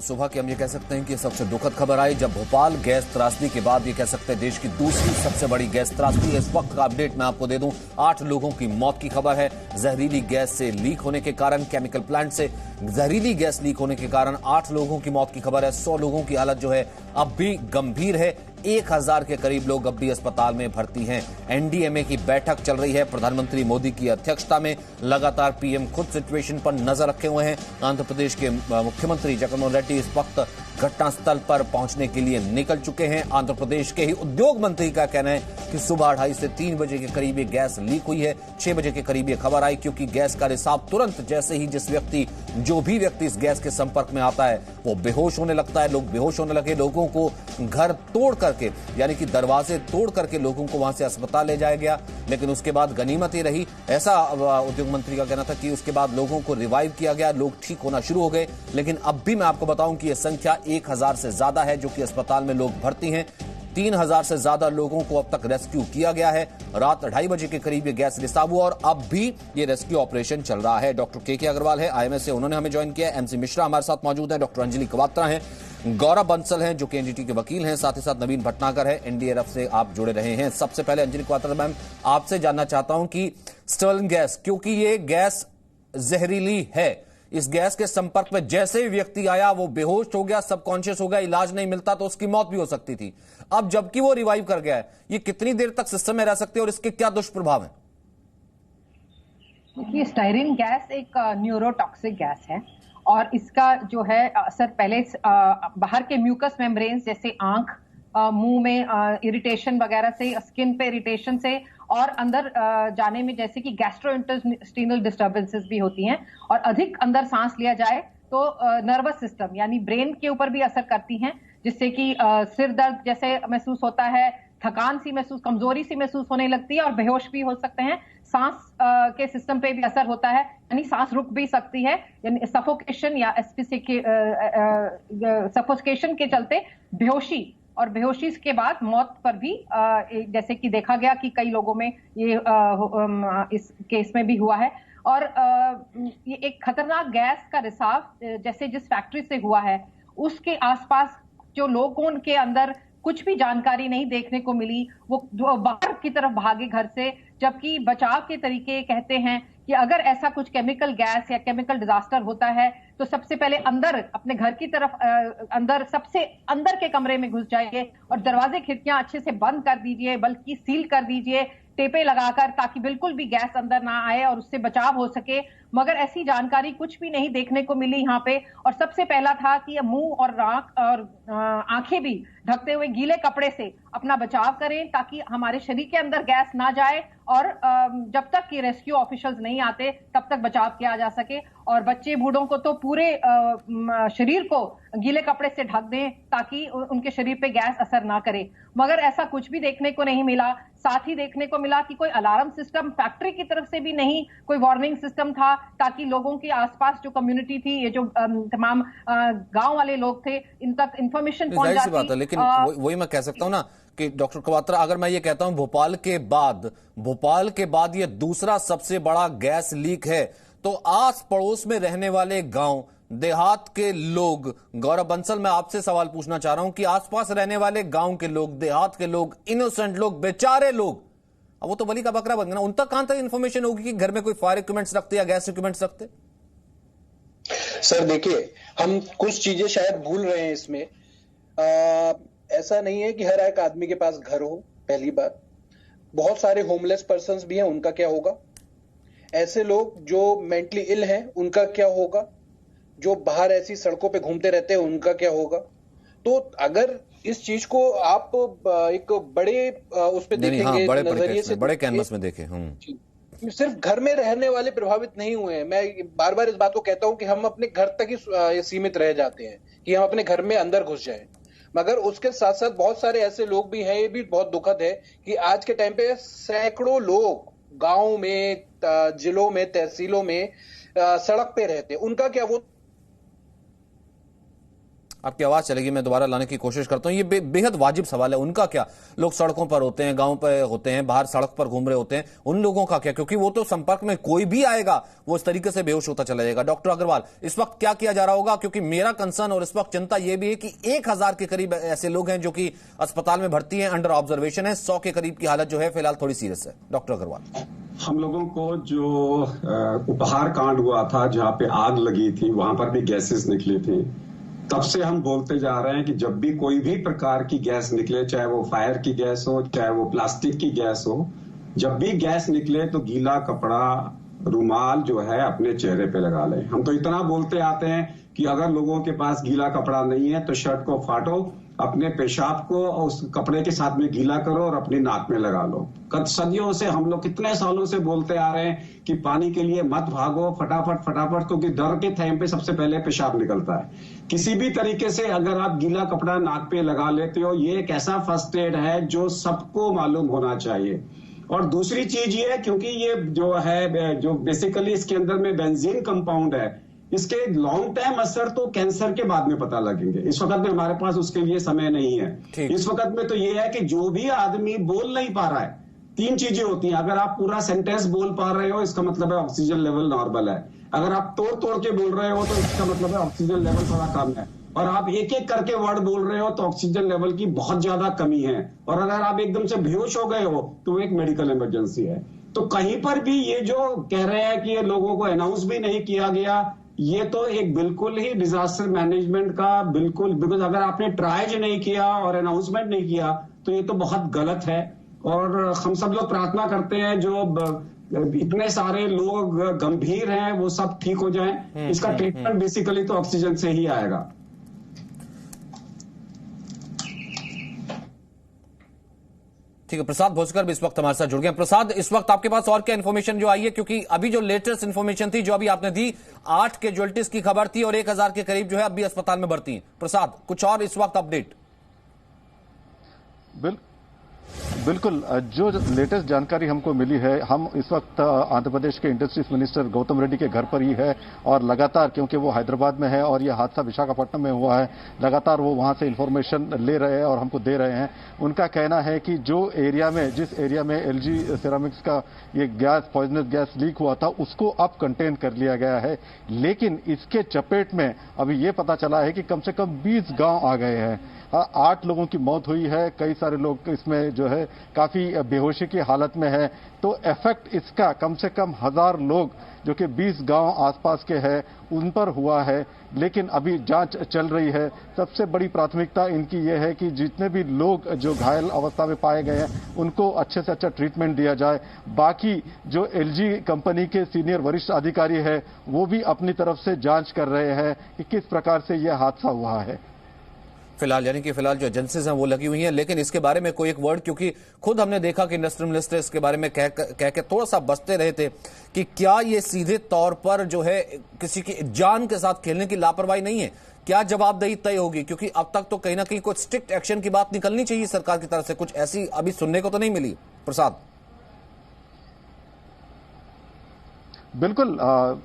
सुबह की हम ये कह सकते हैं कि सबसे दुखद खबर आई जब भोपाल गैस त्रासदी के बाद ये कह सकते हैं देश की दूसरी सबसे बड़ी गैस त्रासदी है। इस वक्त का अपडेट मैं आपको दे दूं, 8 लोगों की मौत की खबर है। जहरीली गैस से लीक होने के कारण, केमिकल प्लांट से जहरीली गैस लीक होने के कारण 8 लोगों की मौत की खबर है। 100 लोगों की हालत जो है अब भी गंभीर है। 1000 के करीब लोग अब भी अस्पताल में भर्ती हैं। एनडीएमए की बैठक चल रही है प्रधानमंत्री मोदी की अध्यक्षता में। लगातार पीएम खुद सिचुएशन पर नजर रखे हुए हैं। आंध्र प्रदेश के मुख्यमंत्री जगनमोहन रेड्डी इस वक्त घटनास्थल पर पहुंचने के लिए निकल चुके हैं। आंध्र प्रदेश के ही उद्योग मंत्री का कहना है कि सुबह 2:30 से 3 बजे के करीब ये गैस लीक हुई है। 6 बजे के करीब ये खबर आई, क्योंकि गैस का रिसाव तुरंत जैसे ही जो भी व्यक्ति इस गैस के संपर्क में आता है वो बेहोश होने लगता है। लोग बेहोश होने लगे। लोगों को घर तोड़ करके, यानी कि दरवाजे तोड़ करके लोगों को वहां से अस्पताल ले जाया गया। लेकिन उसके बाद गनीमत ही रही, ऐसा उद्योग मंत्री का कहना था कि उसके बाद लोगों को रिवाइव किया गया, लोग ठीक होना शुरू हो गए। लेकिन अब भी मैं आपको बताऊं कि यह संख्या 1000 से ज्यादा है जो कि अस्पताल में लोग भर्ती हैं। 3000 से ज्यादा लोगों को अब तक रेस्क्यू किया गया है। रात 2:30 बजे के करीब ये गैस रिसाव हुआ और अब भी ये रेस्क्यू ऑपरेशन चल रहा है। डॉक्टर के अग्रवाल है आईएमए से, उन्होंने हमें ज्वाइन किया है। एमसी मिश्रा हमारे साथ मौजूद हैं, डॉक्टर अंजलि कवात्रा हैं, गौरव बंसल हैं जो कि एनजीटी के वकील हैं, साथ ही साथ नवीन भटनागर है, एनडीआरएफ से आप जुड़े रहे हैं। सबसे पहले अंजलि कवात्रा मैम, आपसे जानना चाहता हूं कि स्टर्लिंग गैस, क्योंकि ये गैस जहरीली है, इस गैस के संपर्क में जैसे ही व्यक्ति आया वो बेहोश हो गया, सबकॉन्शियस हो गया, इलाज नहीं मिलता तो उसकी मौत भी हो सकती थी। अब जबकि वो रिवाइव कर गया है, ये कितनी देर तक सिस्टम में रह सकते हैं और इसके क्या दुष्प्रभाव हैं? देखिए, स्टायरीन गैस एक न्यूरोटॉक्सिक गैस है और इसका जो है असर पहले बाहर के म्यूकस मेम्ब्रेन्स जैसे आंख, मुंह में इरिटेशन वगैरह से, स्किन पे इरिटेशन से और अंदर जाने में जैसे कि गैस्ट्रोइंटेस्टाइनल डिस्टर्बेंसेस भी होती हैं और अधिक अंदर सांस लिया जाए तो नर्वस सिस्टम यानी ब्रेन के ऊपर भी असर करती हैं, जिससे कि सिर दर्द जैसे महसूस होता है, थकान सी महसूस, कमजोरी सी महसूस होने लगती है और बेहोश भी हो सकते हैं। सांस के सिस्टम पे भी असर होता है, यानी सांस रुक भी सकती है, यानी सफोकेशन या सफोकेशन के चलते बेहोशी और बेहोशी के बाद मौत पर भी जैसे कि देखा गया कि कई लोगों में ये इस केस में भी हुआ है। और ये एक खतरनाक गैस का रिसाव जैसे जिस फैक्ट्री से हुआ है उसके आसपास जो लोगों के अंदर कुछ भी जानकारी नहीं देखने को मिली, वो बाहर की तरफ भागे घर से, जबकि बचाव के तरीके कहते हैं कि अगर ऐसा कुछ केमिकल गैस या केमिकल डिजास्टर होता है तो सबसे पहले अंदर अपने घर की तरफ अंदर सबसे अंदर के कमरे में घुस जाइए और दरवाजे खिड़कियां अच्छे से बंद कर दीजिए, बल्कि सील कर दीजिए टेपे लगाकर, ताकि बिल्कुल भी गैस अंदर ना आए और उससे बचाव हो सके। मगर ऐसी जानकारी कुछ भी नहीं देखने को मिली यहाँ पे। और सबसे पहला था कि मुंह और नाक और आंखें भी ढकते हुए गीले कपड़े से अपना बचाव करें ताकि हमारे शरीर के अंदर गैस ना जाए और जब तक कि रेस्क्यू ऑफिसर्स नहीं आते तब तक बचाव किया जा सके। और बच्चे बूढ़ों को तो पूरे शरीर को गीले कपड़े से ढक दें ताकि उनके शरीर पे गैस असर ना करे। मगर ऐसा कुछ भी देखने को नहीं मिला। साथ ही देखने को मिला कि कोई अलार्म सिस्टम फैक्ट्री की तरफ से भी नहीं, कोई वार्निंग सिस्टम था ताकि लोगों के आसपास जो कम्युनिटी थी, ये जो तमाम गांव वाले लोग थे, इन तक इंफॉर्मेशन पहुंच जाती। बात है, लेकिन वही मैं कह सकता हूं ना कि डॉक्टर कवात्रा, अगर मैं ये कहता हूं भोपाल के बाद ये दूसरा सबसे बड़ा गैस लीक है, तो आस पड़ोस में रहने वाले गांव देहात के लोग, गौरव बंसल मैं आपसे सवाल पूछना चाह रहा हूं कि आसपास रहने वाले गांव के लोग, देहात के लोग, इनोसेंट लोग, बेचारे लोग, अब वो तो बलि का बकरा बन गया ना, उन तक कहां तक इंफॉर्मेशन होगी कि घर में कोई फायर इक्विपमेंट्स रखते या गैस इक्विपमेंट्स रखते? सर देखिए, हम कुछ चीजें शायद भूल रहे हैं इसमें। ऐसा नहीं है कि हर एक आदमी के पास घर हो, पहली बात। बहुत सारे होमलेस पर्सन्स भी हैं, उनका क्या होगा? ऐसे लोग जो मेंटली इल हैं, उनका क्या होगा? जो बाहर ऐसी सड़कों पे घूमते रहते हैं, उनका क्या होगा? तो अगर इस चीज को आप एक बड़े उस पे देखेंगे, हाँ, नजरिए से, बड़े कैनवस में देखें, सिर्फ घर में रहने वाले प्रभावित नहीं हुए हैं। मैं बार बार इस बात को कहता हूं कि हम अपने घर तक ही सीमित रह जाते हैं कि हम अपने घर में अंदर घुस जाएं, मगर उसके साथ साथ बहुत सारे ऐसे लोग भी हैं। ये भी बहुत दुखद है कि आज के टाइम पे सैकड़ों लोग गांव में, जिलों में, तहसीलों में सड़क पे रहते हैं। उनका क्या? वो आपकी आवाज चलेगी, मैं दोबारा लाने की कोशिश करता हूं। ये बेहद वाजिब सवाल है। उनका क्या? लोग सड़कों पर होते हैं, गांव पर होते हैं, बाहर सड़क पर घूम रहे होते हैं, उन लोगों का क्या? क्योंकि वो तो संपर्क में कोई भी आएगा वो इस तरीके से बेहोश होता चला जाएगा। डॉक्टर अग्रवाल, इस वक्त क्या किया जा रहा होगा? क्योंकि मेरा कंसर्न और इस वक्त चिंता यह भी है कि 1000 के करीब ऐसे लोग हैं जो कि अस्पताल में भर्ती हैं, अंडर ऑब्जर्वेशन है। 100 के करीब की हालत जो है फिलहाल थोड़ी सीरियस है। डॉक्टर अग्रवाल, हम लोगों को जो उपहार कांड हुआ था, जहां पे आग लगी थी, वहां पर भी गैसेस निकली थी। तब से हम बोलते जा रहे हैं कि जब भी कोई भी प्रकार की गैस निकले, चाहे वो फायर की गैस हो, चाहे वो प्लास्टिक की गैस हो, जब भी गैस निकले तो गीला कपड़ा, रुमाल जो है अपने चेहरे पे लगा लें। हम तो इतना बोलते आते हैं कि अगर लोगों के पास गीला कपड़ा नहीं है तो शर्ट को फाटो, अपने पेशाब को उस कपड़े के साथ में गीला करो और अपनी नाक में लगा लो। सदियों से हम लोग कितने सालों से बोलते आ रहे हैं कि पानी के लिए मत भागो, फटाफट फटाफट, क्योंकि डर के टाइम पे सबसे पहले पेशाब निकलता है। किसी भी तरीके से अगर आप गीला कपड़ा नाक पे लगा लेते हो, ये एक ऐसा फर्स्ट एड है जो सबको मालूम होना चाहिए। और दूसरी चीज ये, क्योंकि ये जो है, जो बेसिकली इसके अंदर में बेंजीन कंपाउंड है, इसके लॉन्ग टर्म असर तो कैंसर के बाद में पता लगेंगे। इस वक्त में हमारे पास उसके लिए समय नहीं है। इस वक्त में तो ये है कि जो भी आदमी बोल नहीं पा रहा है, 3 चीजें होती हैं। अगर आप पूरा सेंटेंस बोल पा रहे हो, इसका मतलब है ऑक्सीजन लेवल नॉर्मल है। अगर आप तोड़ तोड़ के बोल रहे हो तो इसका मतलब है ऑक्सीजन लेवल थोड़ा कम है। और आप एक एक करके वर्ड बोल रहे हो तो ऑक्सीजन लेवल की बहुत ज्यादा कमी है। और अगर आप एकदम से बेहोश हो गए हो तो एक मेडिकल इमरजेंसी है। तो कहीं पर भी ये जो कह रहे हैं कि ये लोगों को अनाउंस भी नहीं किया गया, ये तो एक बिल्कुल ही डिजास्टर मैनेजमेंट का बिल्कुल, बिकॉज अगर आपने ट्राई नहीं किया और अनाउंसमेंट नहीं किया तो ये तो बहुत गलत है। और हम सब लोग प्रार्थना करते हैं जो इतने सारे लोग गंभीर हैं वो सब ठीक हो जाएं। इसका ट्रीटमेंट बेसिकली तो ऑक्सीजन से ही आएगा। ठीक है, प्रसाद भोसकर भी इस वक्त हमारे साथ जुड़ गए। प्रसाद, इस वक्त आपके पास और क्या इन्फॉर्मेशन जो आई है? क्योंकि अभी जो लेटेस्ट इन्फॉर्मेशन थी जो अभी आपने दी, 8 कैजुअल्टीज की खबर थी और 1000 के करीब जो है अभी अस्पताल में भर्ती हैं। प्रसाद, कुछ और इस वक्त अपडेट? बिल्कुल, जो लेटेस्ट जानकारी हमको मिली है, हम इस वक्त आंध्र प्रदेश के इंडस्ट्रीज मिनिस्टर गौतम रेड्डी के घर पर ही है और लगातार, क्योंकि वो हैदराबाद में है और ये हादसा विशाखापट्टनम में हुआ है, लगातार वो वहां से इंफॉर्मेशन ले रहे हैं और हमको दे रहे हैं। उनका कहना है कि जिस एरिया में एलजी सिरामिक्स का ये गैस, पॉइजनस गैस लीक हुआ था, उसको अब कंटेन कर लिया गया है। लेकिन इसके चपेट में अभी ये पता चला है कि कम से कम 20 गांव आ गए हैं। 8 लोगों की मौत हुई है, कई सारे लोग इसमें जो है काफी बेहोशी की हालत में है। तो इफेक्ट इसका कम से कम 1000 लोग जो कि 20 गांव आसपास के हैं उन पर हुआ है। लेकिन अभी जांच चल रही है। सबसे बड़ी प्राथमिकता इनकी यह है कि जितने भी लोग जो घायल अवस्था में पाए गए हैं उनको अच्छे से अच्छा ट्रीटमेंट दिया जाए। बाकी जो एलजी कंपनी के सीनियर वरिष्ठ अधिकारी है वो भी अपनी तरफ से जांच कर रहे हैं कि किस प्रकार से यह हादसा हुआ है। फिलहाल यानी कि फिलहाल जो एजेंसीज हैं वो लगी हुई हैं, लेकिन इसके बारे में कोई एक वर्ड, क्योंकि खुद हमने देखा कि इंडस्ट्रियल मिनिस्टर इसके बारे में कह के थोड़ा सा बचते रहे थे कि क्या ये सीधे तौर पर जो है किसी की जान के साथ खेलने की लापरवाही नहीं है? क्या जवाबदेही तय होगी? क्योंकि अब तक तो कहीं ना कहीं कुछ स्ट्रिक्ट एक्शन की बात निकलनी चाहिए सरकार की तरफ से, कुछ ऐसी अभी सुनने को तो नहीं मिली। प्रसाद, बिल्कुल,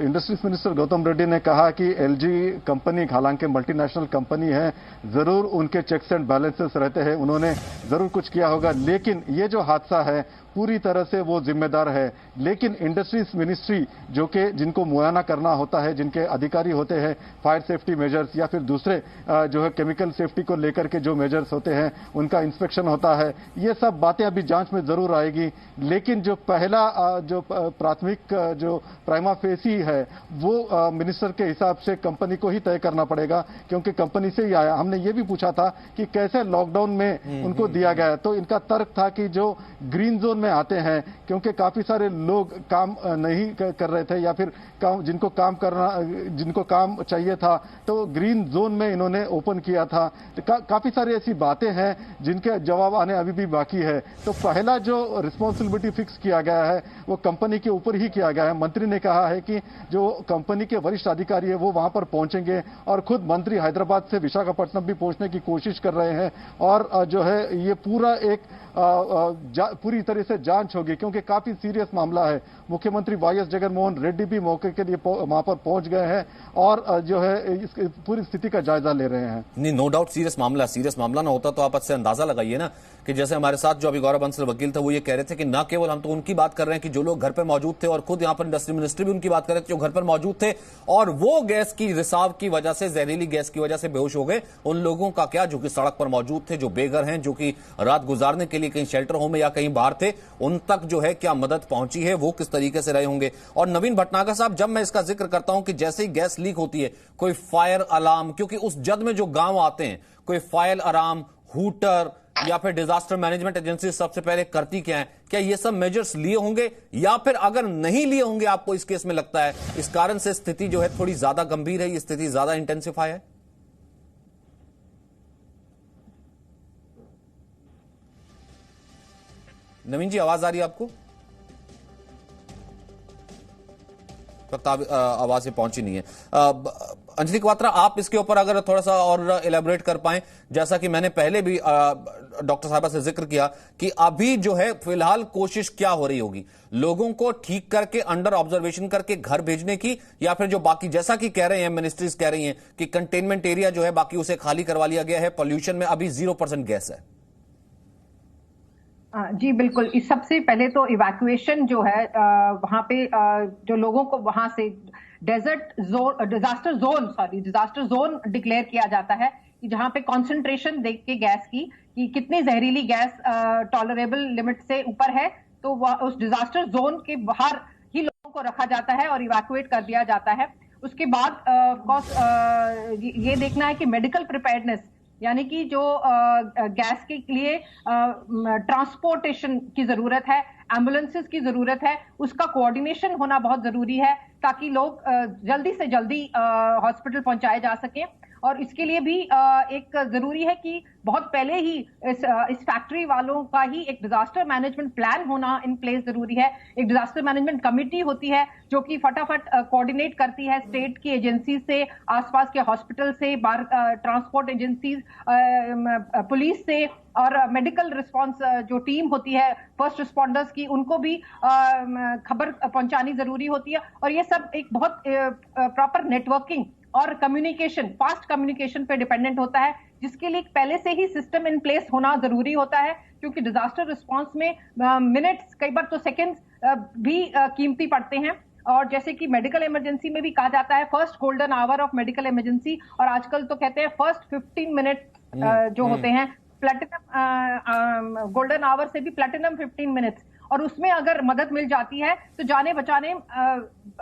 इंडस्ट्रीज मिनिस्टर गौतम रेड्डी ने कहा कि एलजी कंपनी हालांकि मल्टीनेशनल कंपनी है, जरूर उनके चेक्स एंड बैलेंसेस रहते हैं, उन्होंने जरूर कुछ किया होगा, लेकिन ये जो हादसा है पूरी तरह से वो जिम्मेदार है। लेकिन इंडस्ट्रीज मिनिस्ट्री जो कि जिनको मुआयना करना होता है, जिनके अधिकारी होते हैं, फायर सेफ्टी मेजर्स या फिर दूसरे जो है केमिकल सेफ्टी को लेकर के जो मेजर्स होते हैं उनका इंस्पेक्शन होता है, ये सब बातें अभी जांच में जरूर आएगी। लेकिन जो पहला जो प्राथमिक जो प्राइमा फेसी है वो मिनिस्टर के हिसाब से कंपनी को ही तय करना पड़ेगा, क्योंकि कंपनी से ही आया। हमने ये भी पूछा था कि कैसे लॉकडाउन में उनको दिया गया, तो इनका तर्क था कि जो ग्रीन जोन में आते हैं, क्योंकि काफी सारे लोग काम नहीं कर रहे थे या फिर जिनको काम चाहिए था, तो ग्रीन जोन में इन्होंने ओपन किया था। काफी सारी ऐसी बातें हैं जिनके जवाब आने अभी भी बाकी है। तो पहला जो रिस्पॉन्सिबिलिटी फिक्स किया गया है वो कंपनी के ऊपर ही किया गया है। मंत्री मंत्री ने कहा है कि जो कंपनी के वरिष्ठ अधिकारी है वो वहां पर पहुंचेंगे और खुद मंत्री हैदराबाद से विशाखापट्टनम भी पहुंचने की कोशिश कर रहे हैं और जो है ये पूरा एक पूरी तरह से जांच होगी क्योंकि काफी सीरियस मामला है। मुख्यमंत्री वाईएस जगनमोहन रेड्डी भी मौके के लिए वहां पर पहुंच गए हैं और जो है इस पूरी स्थिति का जायजा ले रहे हैं। नहीं, नो डाउट सीरियस मामला ना होता तो आप इससे अंदाजा लगाइए ना कि जैसे हमारे साथ जो अभी गौरव बंसल वकील थे वो ये कह रहे थे कि न केवल हम तो उनकी बात कर रहे हैं कि जो लोग घर पर मौजूद थे और खुद यहां पर इंडस्ट्री मिनिस्टर भी उनकी बात कर रहे थे जो घर पर मौजूद थे और वो गैस की रिसाव की वजह से, जहरीली गैस की वजह से बेहोश हो गए। उन लोगों का क्या जो कि सड़क पर मौजूद थे, जो बेघर हैं, जो कि रात गुजारने के लिए कहीं शेल्टर होम में या कहीं बाहर थे, उन तक जो है क्या मदद पहुंची है, वो किस तरीके से रहे होंगे। और नवीन भटनागर साहब, जब मैं इसका जिक्र करता हूं कि जैसे ही गैस लीक होती है कोई फायर अलार्म, क्योंकि उस जद में जो गांव आते हैं कोई फायर अलार्म, हूटर या फिर डिजास्टर मैनेजमेंट एजेंसी सबसे पहले करती क्या है, क्या ये सब मेजर्स लिए होंगे या फिर अगर नहीं लिए होंगे आपको इस केस में लगता है इस कारण से स्थिति जो है थोड़ी ज्यादा गंभीर है, ये स्थिति ज्यादा इंटेंसिफाई है? नवीन जी, आवाज आ रही है आपको? आवाज से पहुंची नहीं है। अंजलि क्वात्रा, आप इसके ऊपर अगर थोड़ा सा और इलेबोरेट कर पाएं, जैसा कि मैंने पहले भी डॉक्टर साहबा से जिक्र किया कि अभी जो है फिलहाल कोशिश क्या हो रही होगी, लोगों को ठीक करके अंडर ऑब्जर्वेशन करके घर भेजने की, या फिर जो बाकी जैसा कि कह रहे हैं मिनिस्ट्रीज कह रही हैं कि कंटेनमेंट एरिया जो है बाकी उसे खाली करवा लिया गया है, पॉल्यूशन में अभी 0% गैस है? जी बिल्कुल। इस सबसे पहले तो इवैक्यूएशन जो है वहां पे जो लोगों को वहां से डिजास्टर जोन डिक्लेयर किया जाता है कि जहां पे कंसंट्रेशन देख के गैस की कि कितनी जहरीली गैस टॉलरेबल लिमिट से ऊपर है, तो उस डिजास्टर जोन के बाहर ही लोगों को रखा जाता है और इवैक्यूएट कर दिया जाता है। उसके बाद ये देखना है कि मेडिकल प्रिपेयर्डनेस, यानी कि जो गैस के लिए ट्रांसपोर्टेशन की जरूरत है, एम्बुलेंसेस की जरूरत है, उसका कोऑर्डिनेशन होना बहुत जरूरी है ताकि लोग जल्दी से जल्दी हॉस्पिटल पहुंचाए जा सकें। और इसके लिए भी एक जरूरी है कि बहुत पहले ही इस फैक्ट्री वालों का ही एक डिजास्टर मैनेजमेंट प्लान होना इन प्लेस जरूरी है। एक डिजास्टर मैनेजमेंट कमेटी होती है जो कि फटाफट कोऑर्डिनेट करती है स्टेट की एजेंसी से, आसपास के हॉस्पिटल से, ट्रांसपोर्ट एजेंसीज, पुलिस से, और मेडिकल रिस्पांस जो टीम होती है फर्स्ट रिस्पॉन्डर्स की, उनको भी खबर पहुंचानी जरूरी होती है। और ये सब एक बहुत प्रॉपर नेटवर्किंग और कम्युनिकेशन, फास्ट कम्युनिकेशन पे डिपेंडेंट होता है, जिसके लिए पहले से ही सिस्टम इन प्लेस होना जरूरी होता है, क्योंकि डिजास्टर रिस्पांस में मिनट्स, कई बार तो सेकेंड्स भी कीमती पड़ते हैं। और जैसे कि मेडिकल इमरजेंसी में भी कहा जाता है first golden hour of medical emergency, और आजकल तो कहते हैं फर्स्ट 15 मिनट जो होते हैं प्लेटिनम गोल्डन आवर से भी प्लेटिनम 15 मिनट्स, और उसमें अगर मदद मिल जाती है तो जाने बचाने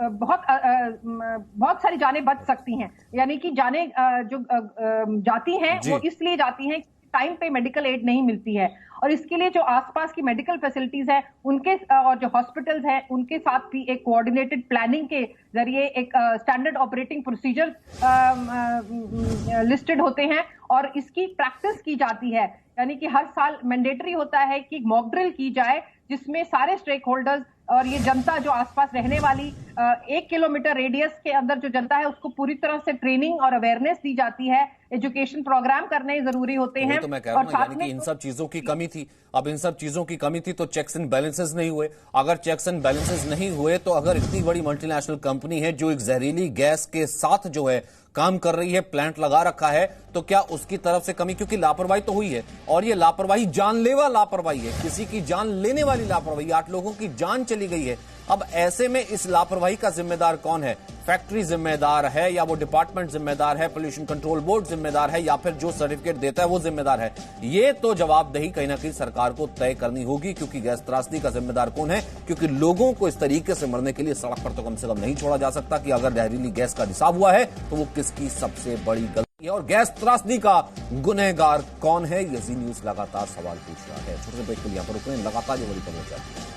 बहुत सारी जानें बच सकती हैं। यानी कि जानें जो जाती हैं वो इसलिए जाती हैं टाइम पे मेडिकल एड नहीं मिलती है, और इसके लिए जो आसपास की मेडिकल फैसिलिटीज हैं उनके और जो हॉस्पिटल्स हैं उनके साथ भी एक कोऑर्डिनेटेड प्लानिंग के जरिए एक स्टैंडर्ड ऑपरेटिंग प्रोसीजर लिस्टेड होते हैं और इसकी प्रैक्टिस की जाती है। यानी कि हर साल मैंडेटरी होता है कि मॉक ड्रिल की जाए, जिसमें सारे स्टेक होल्डर्स और ये जनता जो आसपास रहने वाली 1 किलोमीटर रेडियस के अंदर जो जनता है उसको पूरी तरह से ट्रेनिंग और अवेयरनेस दी जाती है, एजुकेशन प्रोग्राम करने जरूरी होते हैं। तो मैं कह रहा हूं यानी कि इन सब चीजों की कमी थी। अब इन सब चीजों की कमी थी तो चेक्स एंड बैलेंसेस नहीं हुए। अगर चेक्स एंड बैलेंसेस नहीं हुए तो अगर इतनी बड़ी मल्टीनेशनल कंपनी है जो एक जहरीली गैस के साथ जो है काम कर रही है, प्लांट लगा रखा है, तो क्या उसकी तरफ से कमी, क्योंकि लापरवाही तो हुई है और ये लापरवाही जानलेवा लापरवाही है, किसी की जान लेने वाली लापरवाही, 8 लोगों की जान चली गई है। अब ऐसे में इस लापरवाही का जिम्मेदार कौन है? फैक्ट्री जिम्मेदार है या वो डिपार्टमेंट जिम्मेदार है, पोल्यूशन कंट्रोल बोर्ड जिम्मेदार है या फिर जो सर्टिफिकेट देता है वो जिम्मेदार है? ये तो जवाबदेही कहीं ना कहीं सरकार को तय करनी होगी, क्योंकि गैस त्रासदी का जिम्मेदार कौन है, क्योंकि लोगों को इस तरीके से मरने के लिए सड़क पर तो कम से कम नहीं छोड़ा जा सकता कि अगर जहरीली गैस का रिसाव हुआ है तो वो किसकी सबसे बड़ी गलती है और गैस त्रासदी का गुनहगार कौन है? ये जी न्यूज लगातार सवाल पूछ रहा है। छोटे से ब्रेक के लिए यहाँ पर रुकने, लगातार ये बड़ी खबर जाती है।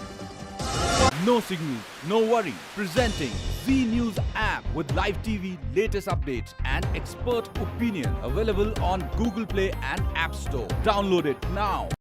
No signal, no worry. Presenting Z News app with live TV, latest updates and expert opinion. Available on Google Play and App Store. Download it now.